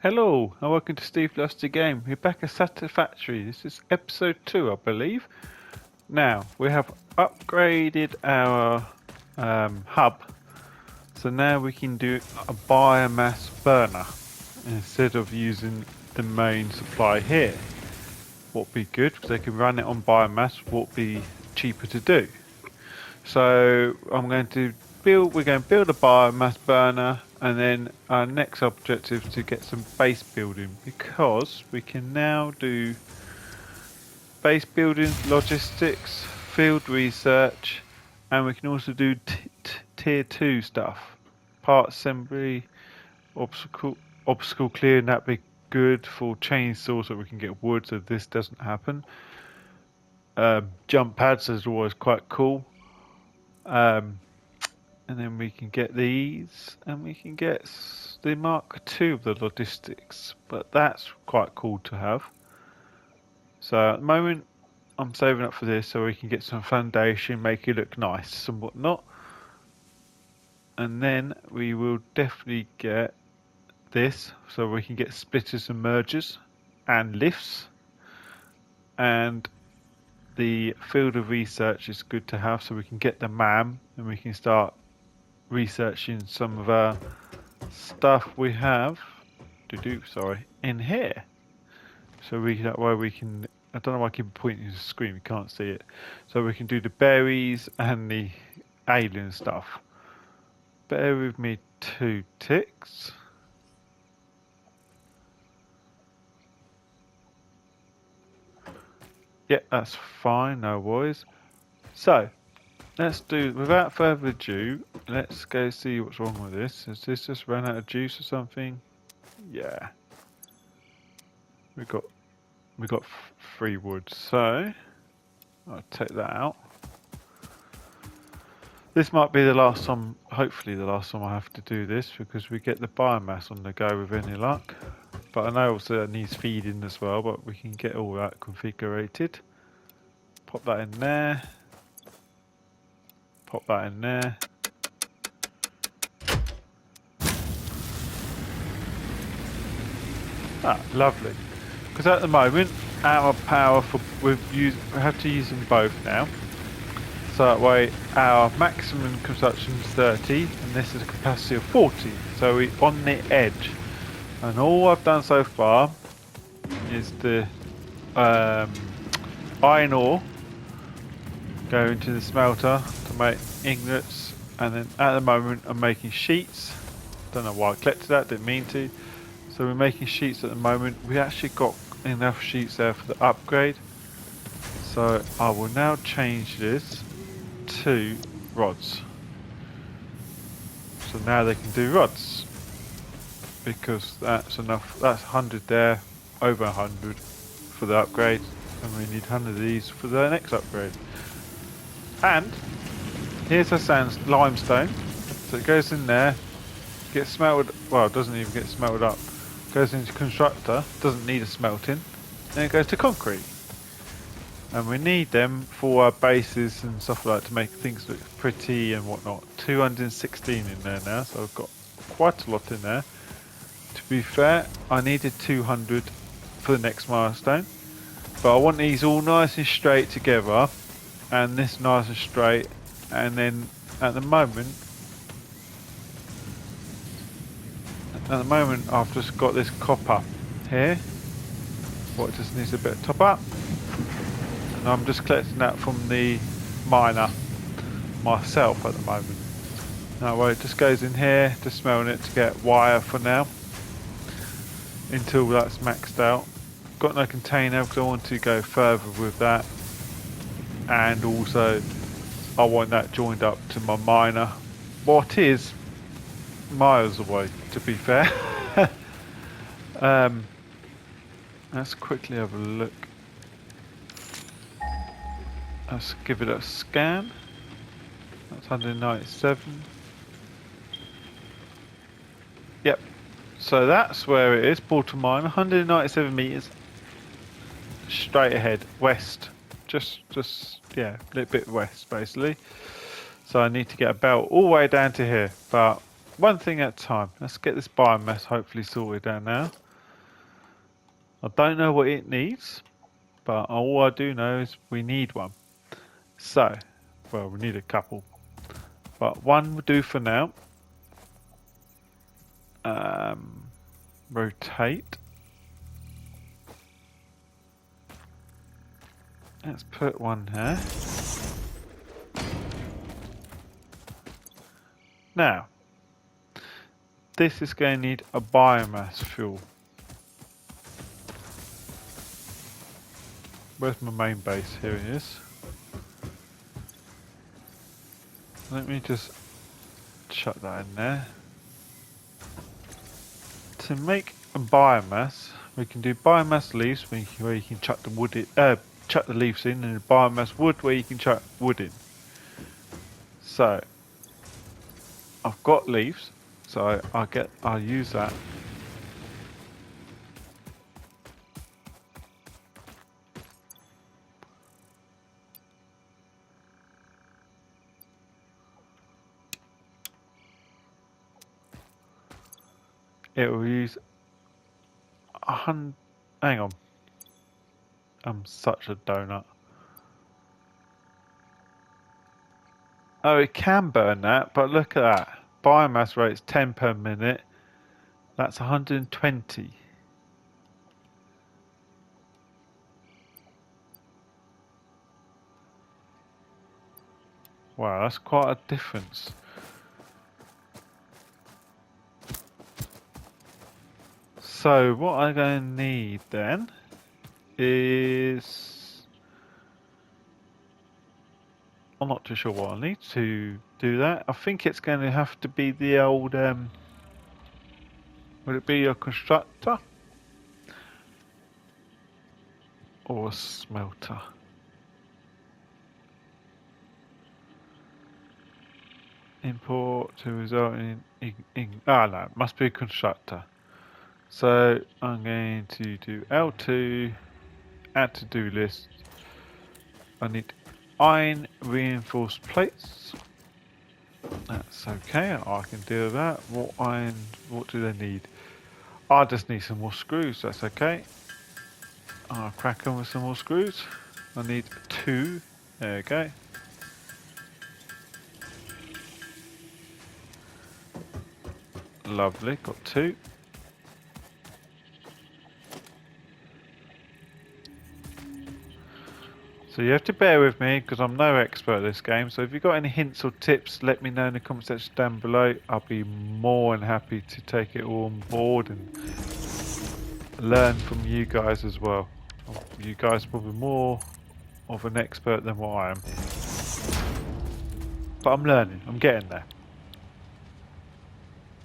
Hello and welcome to Steve Lost the Game. We're back at Satisfactory. This is episode 2, I believe. Now, we have upgraded our hub, so now we can do a biomass burner instead of using the main supply here. What would be good, because they can run it on biomass, what would be cheaper to do. So we're going to build a biomass burner, and then our next objective is to get some base building, because we can now do base building, logistics, field research, and we can also do tier 2 stuff, part assembly, obstacle clearing. That'd be good for chainsaws so we can get wood so this doesn't happen. Jump pads is always quite cool. And then we can get these, and we can get the Mark II of the logistics, but that's quite cool to have. So at the moment, I'm saving up for this so we can get some foundation, make it look nice and whatnot. And then we will definitely get this, so we can get splitters and mergers, and lifts. And the field of research is good to have, so we can get the MAM, and we can start researching some of our stuff we have in here. So that way we can, I don't know why I keep pointing to the screen, we can't see it. So we can do the berries and the alien stuff. Bear with me 2 ticks. Yeah, that's fine, no worries. So let's do, without further ado, let's go see what's wrong with this. Has this just run out of juice or something? Yeah. We got 3 wood, so I'll take that out. This might be the last time, hopefully the last time I have to do this, because we get the biomass on the go with any luck. But I know also it needs feeding as well, but we can get all that configured. Pop that in there. Pop that in there. Ah, lovely. Because at the moment, our power we have to use them both now. So that way, our maximum consumption is 30, and this is a capacity of 40. So we're on the edge. And all I've done so far is the iron ore go into the smelter to make ingots, and then at the moment I'm making sheets. Don't know why I collected that, didn't mean to. So we're making sheets at the moment. We actually got enough sheets there for the upgrade. So I will now change this to rods. So now they can do rods, because that's enough. That's 100 there, over 100 for the upgrade, and we need 100 of these for the next upgrade. And here's our limestone. So it goes in there, gets smelted. Well, it doesn't even get smelted up. Goes into constructor, doesn't need a smelting. Then it goes to concrete. And we need them for our bases and stuff like that to make things look pretty and whatnot. 216 in there now, so I've got quite a lot in there. To be fair, I needed 200 for the next milestone. But I want these all nice and straight together. And this nice and straight, and then at the moment I've just got this copper here, what just needs a bit of top up, and I'm just collecting that from the miner myself at the moment. That way it just goes in here, just smelting it to get wire for now until that's maxed out. Got no container because I want to go further with that. And also I want that joined up to my miner, what is miles away, to be fair. Let's quickly have a look. Let's give it a scan. That's 197. Yep, so that's where it is. Portal mine, 197 meters straight ahead, west. Just yeah, a little bit west basically. So I need to get a belt all the way down to here, but one thing at a time. Let's get this biomass hopefully sorted out now. I don't know what it needs, but all I do know is we need one. So, well, we need a couple, but one will do for now. Rotate. Let's put one here. Now, this is going to need a biomass fuel. Where's my main base? Here it is. Let me just chuck that in there. To make a biomass, we can do biomass leaves where you can chuck the wood in, chuck the leaves in, and biomass wood where you can chuck wood in. So I've got leaves, so I'll use that. It will use 100. Hang on. I'm such a donut. Oh, it can burn that, but look at that. Biomass rate's 10 per minute. That's 120. Wow, that's quite a difference. So what I'm going to need then is, I'm not too sure what I need to do that. I think it's going to have to be the old, would it be a constructor or a smelter? Import to result in no, it must be a constructor. So I'm going to do L2, add to do list. I need iron reinforced plates. That's okay, I can deal with that. What do they need? I just need some more screws, that's okay. I'll crack on with some more screws. I need 2, there we go. Lovely, got 2. So you have to bear with me because I'm no expert at this game. So if you've got any hints or tips, let me know in the comment section down below. I'll be more than happy to take it all on board and learn from you guys as well. You guys are probably more of an expert than what I am. But I'm learning, I'm getting there.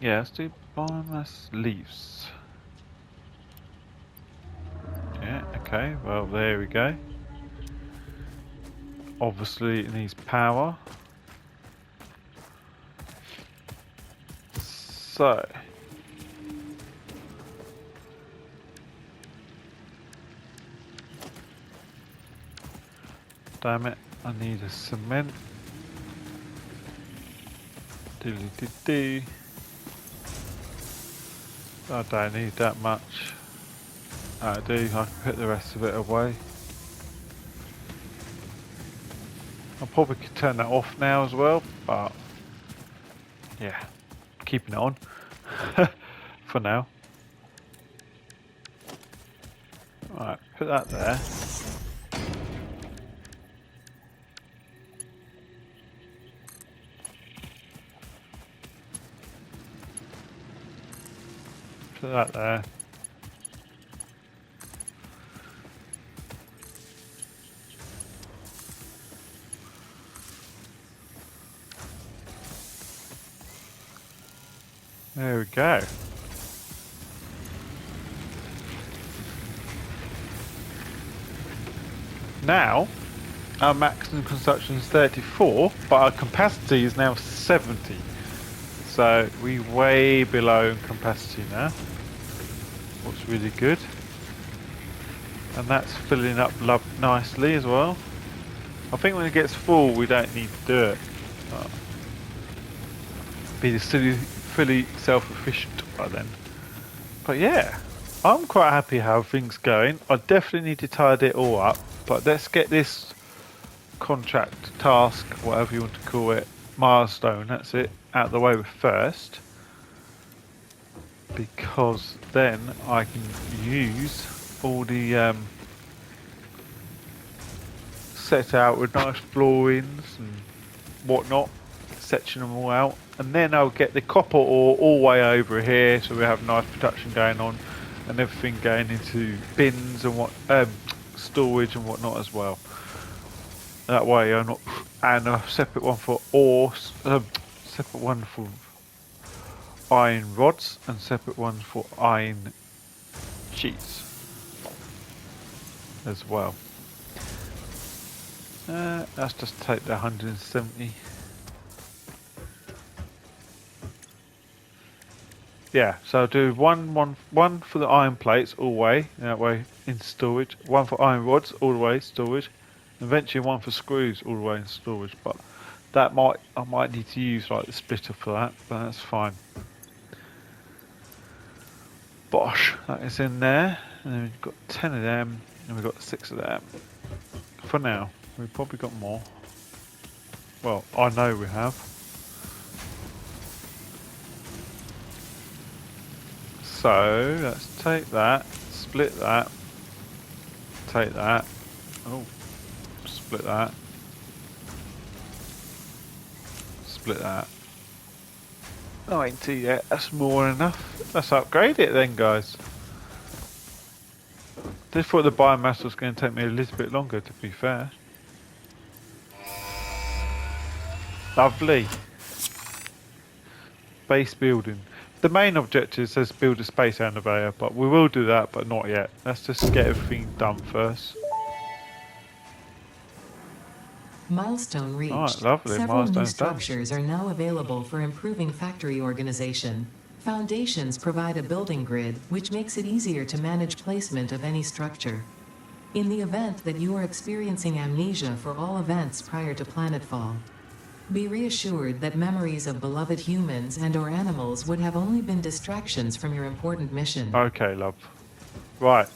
Yeah, let's do biomass leaves. Yeah, okay, well there we go. Obviously it needs power. So damn it, I need a cement. Diddly-dee-dee. I don't need that much. I do, I can put the rest of it away. I probably could turn that off now as well, but yeah, keeping it on for now. Alright, put that there. Put that there. There we go. Now, our maximum consumption is 34, but our capacity is now 70. So we're way below in capacity now. What's really good. And that's filling up nicely as well. I think when it gets full, we don't need to do it. Be fully self-efficient by then. But yeah, I'm quite happy how things going. I definitely need to tidy it all up, but let's get this contract, task, whatever you want to call it, milestone, that's it, out of the way with first. Because then I can use all the set out with nice floorings and whatnot, section them all out, and then I'll get the copper ore all the way over here, so we have nice production going on, and everything going into bins and storage and whatnot as well. That way I'm not, and a separate one for ore, separate one for iron rods, and separate one for iron sheets as well. Let's just take the 170. Yeah, so I'll do one for the iron plates all the way, that way in storage. One for iron rods all the way storage. Eventually one for screws all the way in storage. But that I might need to use like the splitter for that, but that's fine. Bosh, that is in there. And then we've got 10 of them, and we've got 6 of them. For now, we've probably got more. Well, I know we have. So let's take that, split that, take that, oh, split that, split that. 90 yet, that's more than enough. Let's upgrade it then, guys. I thought the biomass was going to take me a little bit longer, to be fair. Lovely. Base building. The main objective says build a space elevator, but we will do that, but not yet. Let's just get everything done first. Milestone reached. Alright, lovely. Several new Milestone's structures are now available for improving factory organization. Foundations provide a building grid, which makes it easier to manage placement of any structure. In the event that you are experiencing amnesia for all events prior to planetfall, be reassured that memories of beloved humans and/or animals would have only been distractions from your important mission. Okay, love. Right.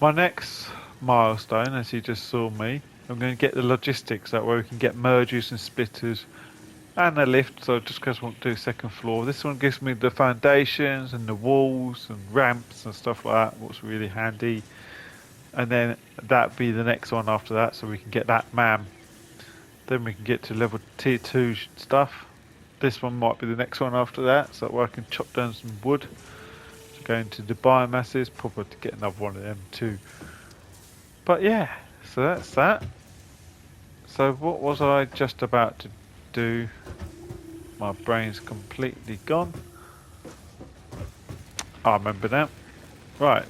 My next milestone, as you just saw me, I'm going to get the logistics, that way we can get mergers and splitters and a lift, so just because I want to do second floor. This one gives me the foundations and the walls and ramps and stuff like that, what's really handy. And then that'd be the next one after that, so we can get that MAM. Then we can get to level tier 2 stuff. This one might be the next one after that, so that way I can chop down some wood. So go into the biomasses, probably to get another one of them too. But yeah, so that's that. So what was I just about to do? My brain's completely gone. I remember now. Right.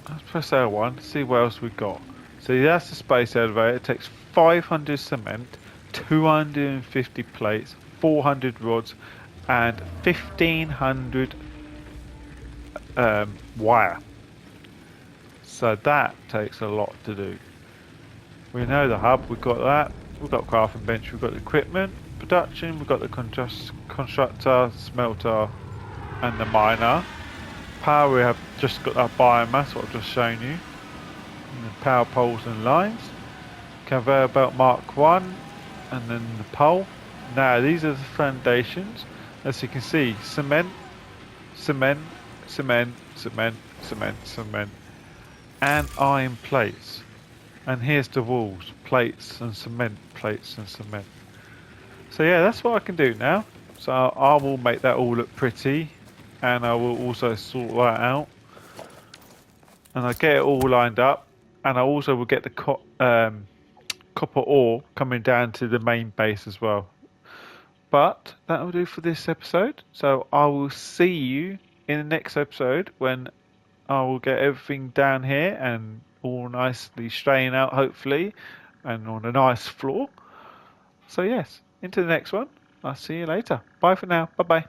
Let's press L1, see what else we got. So that's the space elevator. It takes 500 cement, 250 plates, 400 rods, and 1500 wire. So that takes a lot to do. We know the hub, we've got that. We've got crafting bench, we've got the equipment, production, we've got the constructor, smelter, and the miner. Power, we have just got that biomass, what I've just shown you. And the power poles and lines. Conveyor belt Mark 1, and then the pole. Now these are the foundations. As you can see, cement, cement, cement, cement, cement, cement, and iron plates. And here's the walls, plates and cement, plates and cement. So yeah, that's what I can do now. So I will make that all look pretty, and I will also sort that out. And I get it all lined up, and I also will get the copper ore coming down to the main base as well. But that will do for this episode. So I will see you in the next episode when I will get everything down here and all nicely straightened out, hopefully, and on a nice floor. So yes, into the next one. I'll see you later. Bye for now. Bye bye.